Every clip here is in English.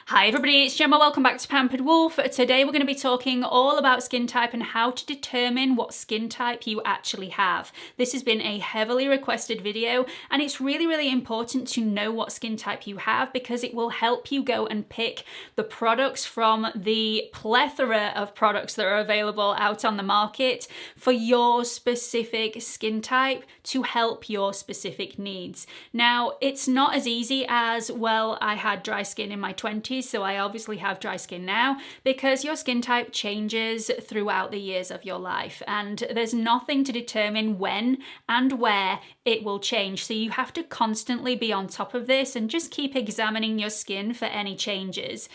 Hi everybody, it's Gemma. Welcome back to Pampered Wolf. Today we're going to be talking all about skin type and how to determine what skin type you actually have. This has been a heavily requested video and it's really important to know what skin type you have because it will help you go and pick the products from the plethora of products that are available out on the market for your specific skin type to help your specific needs. Now, it's not as easy as, well, I had dry skin in my 20s, so I obviously have dry skin now, because your skin type changes throughout the years of your life and there's nothing to determine when and where it will change. So you have to constantly be on top of this and just keep examining your skin for any changes.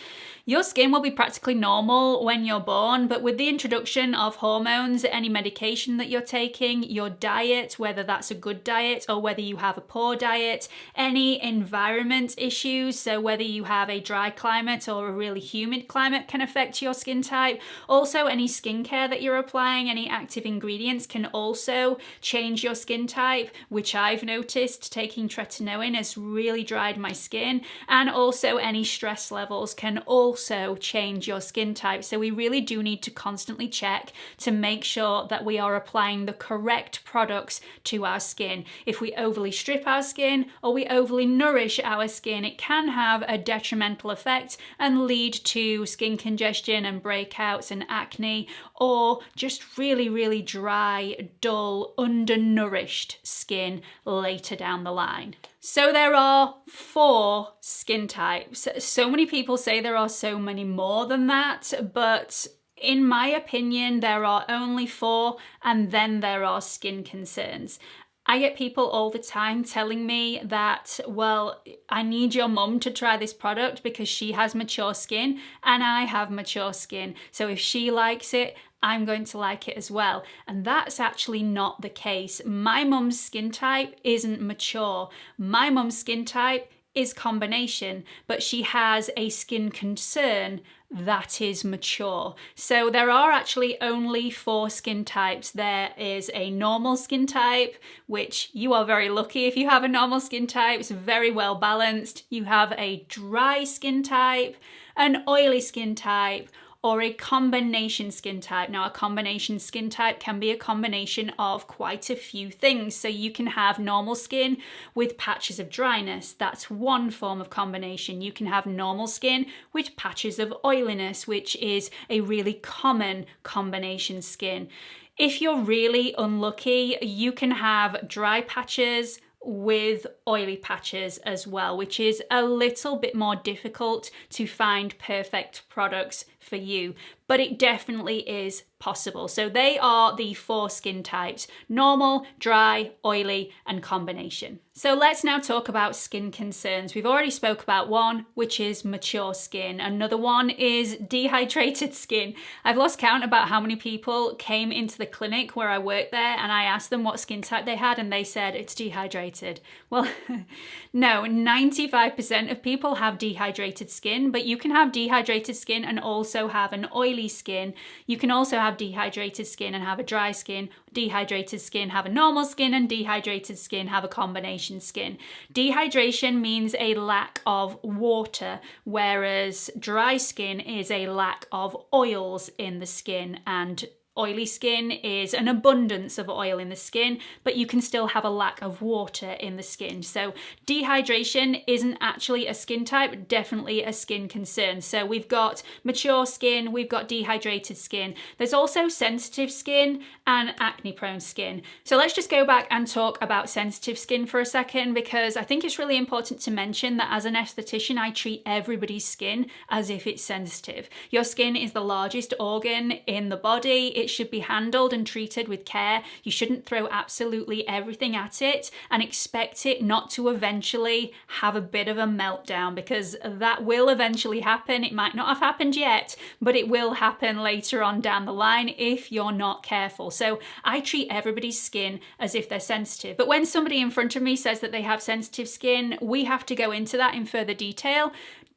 Your skin will be practically normal when you're born, but with the introduction of hormones, any medication that you're taking, your diet, whether that's a good diet or whether you have a poor diet, any environment issues, so whether you have a dry climate or a really humid climate can affect your skin type. Also, any skincare that you're applying, any active ingredients can also change your skin type, which I've noticed taking Tretinoin has really dried my skin, and also any stress levels can also change your skin type. So we really do need to constantly check to make sure that we are applying the correct products to our skin. If we overly strip our skin or we overly nourish our skin, it can have a detrimental effect and lead to skin congestion and breakouts and acne, or just really dry, dull, undernourished skin later down the line. So there are 4 skin types. So many people say there are so many more than that, but in my opinion, there are only 4, and then there are skin concerns. I get people all the time telling me that, well, I need your mum to try this product because she has mature skin and I have mature skin. So if she likes it, I'm going to like it as well. And that's actually not the case. My mum's skin type isn't mature. My mum's skin type is combination, but she has a skin concern that is mature. So there are actually only 4 skin types. There is a normal skin type, which you are very lucky if you have a normal skin type. It's very well balanced. You have a dry skin type, an oily skin type, or a combination skin type. Now, a combination skin type can be a combination of quite a few things. So you can have normal skin with patches of dryness. That's one form of combination. You can have normal skin with patches of oiliness, which is a really common combination skin. If you're really unlucky, you can have dry patches with oily patches as well, which is a little bit more difficult to find perfect products for you, but it definitely is possible. So they are the 4 skin types: normal, dry, oily, and combination. So let's now talk about skin concerns. We've already spoke about one, which is mature skin. Another one is dehydrated skin. I've lost count about how many people came into the clinic where I worked there and I asked them what skin type they had and they said it's dehydrated. Well, no, 95% of people have dehydrated skin, but you can have dehydrated skin and also have an oily skin. You can also have dehydrated skin and have a dry skin, dehydrated skin have a normal skin, and dehydrated skin have a combination skin. Dehydration means a lack of water, whereas dry skin is a lack of oils in the skin, and oily skin is an abundance of oil in the skin, but you can still have a lack of water in the skin. So dehydration isn't actually a skin type, definitely a skin concern. So we've got mature skin, we've got dehydrated skin. There's also sensitive skin and acne prone skin. So let's just go back and talk about sensitive skin for a second, because I think it's really important to mention that as an esthetician, I treat everybody's skin as if it's sensitive. Your skin is the largest organ in the body. It should be handled and treated with care. You shouldn't throw absolutely everything at it and expect it not to eventually have a bit of a meltdown, because that will eventually happen. It might not have happened yet, but it will happen later on down the line if you're not careful. So I treat everybody's skin as if they're sensitive. But when somebody in front of me says that they have sensitive skin, we have to go into that in further detail.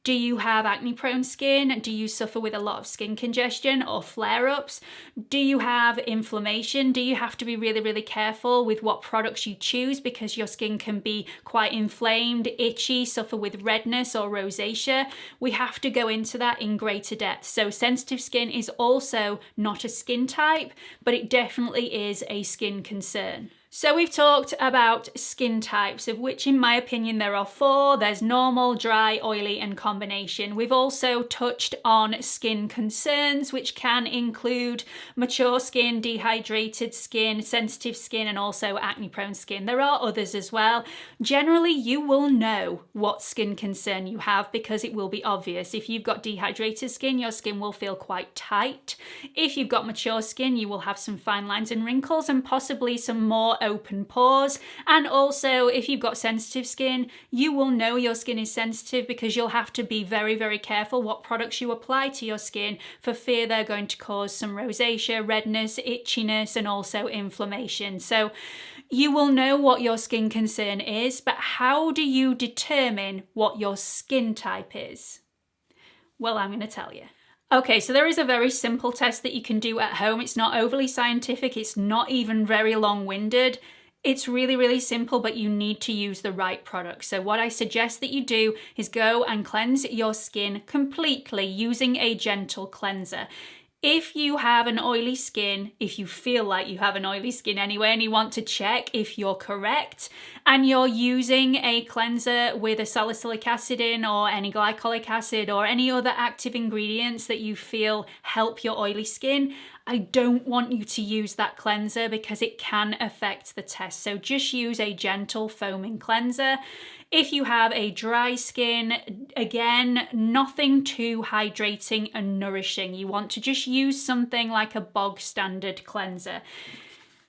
Do you have acne prone skin? Do you suffer with a lot of skin congestion or flare-ups? Do you have inflammation? Do you have to be really, really careful with what products you choose because your skin can be quite inflamed, itchy, suffer with redness or rosacea? We have to go into that in greater depth. So sensitive skin is also not a skin type, but it definitely is a skin concern. So we've talked about skin types, of which in my opinion there are 4. There's normal, dry, oily and combination. We've also touched on skin concerns, which can include mature skin, dehydrated skin, sensitive skin and also acne prone skin. There are others as well. Generally you will know what skin concern you have because it will be obvious. If you've got dehydrated skin, your skin will feel quite tight. If you've got mature skin, you will have some fine lines and wrinkles and possibly some more open pores. And also if you've got sensitive skin, you will know your skin is sensitive because you'll have to be very, very careful what products you apply to your skin for fear they're going to cause some rosacea, redness, itchiness and also inflammation. So you will know what your skin concern is, but how do you determine what your skin type is? Well, I'm going to tell you. Okay, so there is a very simple test that you can do at home. It's not overly scientific. It's not even very long-winded. It's really, really simple, but you need to use the right product. So what I suggest that you do is go and cleanse your skin completely using a gentle cleanser. If you have an oily skin, if you feel like you have an oily skin anyway, and you want to check if you're correct, and you're using a cleanser with a salicylic acid in or any glycolic acid or any other active ingredients that you feel help your oily skin, I don't want you to use that cleanser because it can affect the test. So just use a gentle foaming cleanser. If you have a dry skin, again, nothing too hydrating and nourishing. You want to just use something like a bog standard cleanser.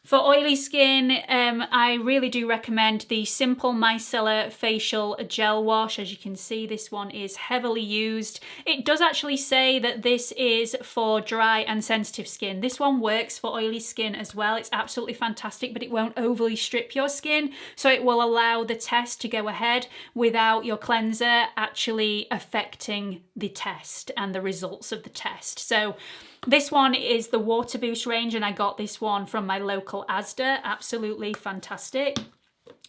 For oily skin, I really do recommend the Simple Micellar Facial Gel Wash. As you can see, this one is heavily used. It does actually say that this is for dry and sensitive skin. This one works for oily skin as well. It's absolutely fantastic, but it won't overly strip your skin. So it will allow the test to go ahead without your cleanser actually affecting the test and the results of the test. So this one is the Water Boost range and I got this one from my local Asda. Absolutely fantastic.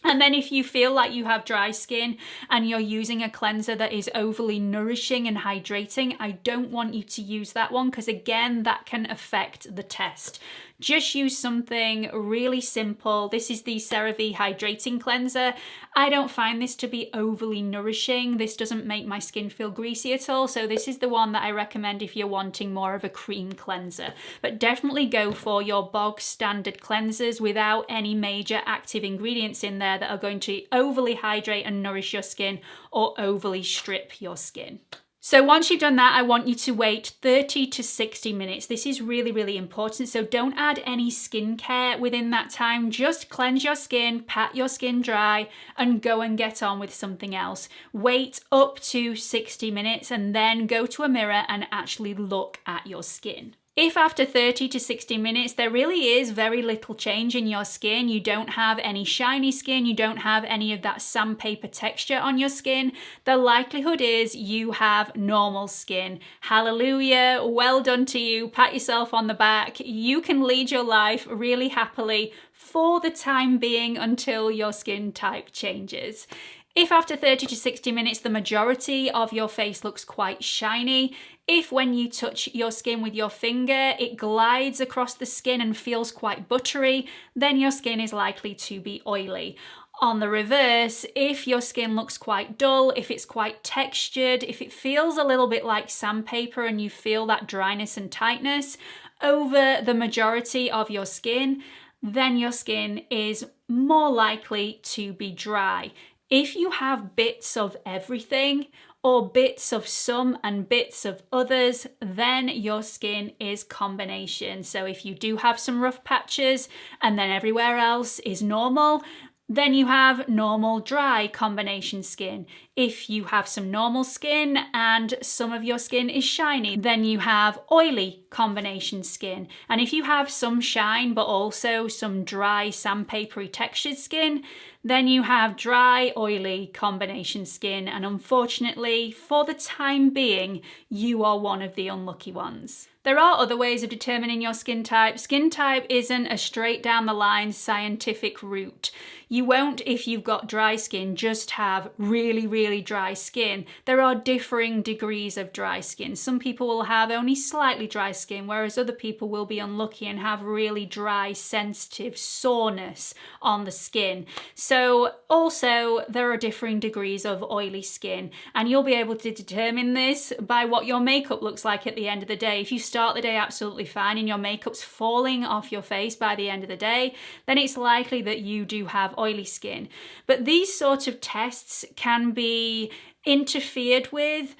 And then if you feel like you have dry skin and you're using a cleanser that is overly nourishing and hydrating, I don't want you to use that one because again, that can affect the test. Just use something really simple. This is the CeraVe Hydrating Cleanser. I don't find this to be overly nourishing. This doesn't make my skin feel greasy at all. So this is the one that I recommend if you're wanting more of a cream cleanser. But definitely go for your bog standard cleansers without any major active ingredients in there that are going to overly hydrate and nourish your skin or overly strip your skin. So once you've done that, I want you to wait 30 to 60 minutes. This is really, really important. So don't add any skincare within that time. Just cleanse your skin, pat your skin dry, and go and get on with something else. Wait up to 60 minutes and then go to a mirror and actually look at your skin. If after 30 to 60 minutes, there really is very little change in your skin, you don't have any shiny skin, you don't have any of that sandpaper texture on your skin, the likelihood is you have normal skin. Hallelujah, well done to you, pat yourself on the back. You can lead your life really happily for the time being until your skin type changes. If after 30 to 60 minutes, the majority of your face looks quite shiny, if when you touch your skin with your finger, it glides across the skin and feels quite buttery, then your skin is likely to be oily. On the reverse, if your skin looks quite dull, if it's quite textured, if it feels a little bit like sandpaper and you feel that dryness and tightness over the majority of your skin, then your skin is more likely to be dry. If you have bits of everything or bits of some and bits of others, then your skin is combination. So if you do have some rough patches and then everywhere else is normal, then you have normal dry combination skin. If you have some normal skin and some of your skin is shiny, then you have oily combination skin. And if you have some shine but also some dry sandpapery textured skin, then you have dry, oily combination skin. And unfortunately, for the time being, you are one of the unlucky ones. There are other ways of determining your skin type. Skin type isn't a straight down the line scientific route. You won't, if you've got dry skin, just have really, really dry skin. There are differing degrees of dry skin. Some people will have only slightly dry skin, whereas other people will be unlucky and have really dry, sensitive soreness on the skin. So also there are differing degrees of oily skin, and you'll be able to determine this by what your makeup looks like at the end of the day. If you start the day absolutely fine and your makeup's falling off your face by the end of the day, then it's likely that you do have oily skin. But these sorts of tests can be interfered with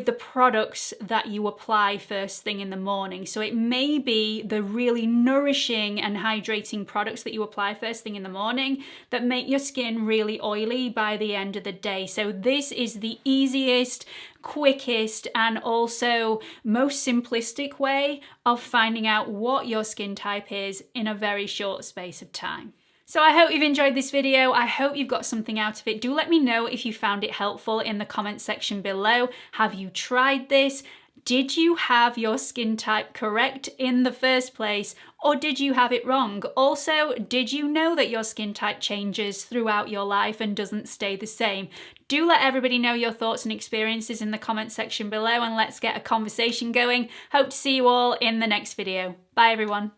the products that you apply first thing in the morning. So it may be the really nourishing and hydrating products that you apply first thing in the morning that make your skin really oily by the end of the day. So this is the easiest, quickest, and also most simplistic way of finding out what your skin type is in a very short space of time. So I hope you've enjoyed this video. I hope you've got something out of it. Do let me know if you found it helpful in the comment section below. Have you tried this? Did you have your skin type correct in the first place, or did you have it wrong? Also, did you know that your skin type changes throughout your life and doesn't stay the same? Do let everybody know your thoughts and experiences in the comment section below, and let's get a conversation going. Hope to see you all in the next video. Bye everyone.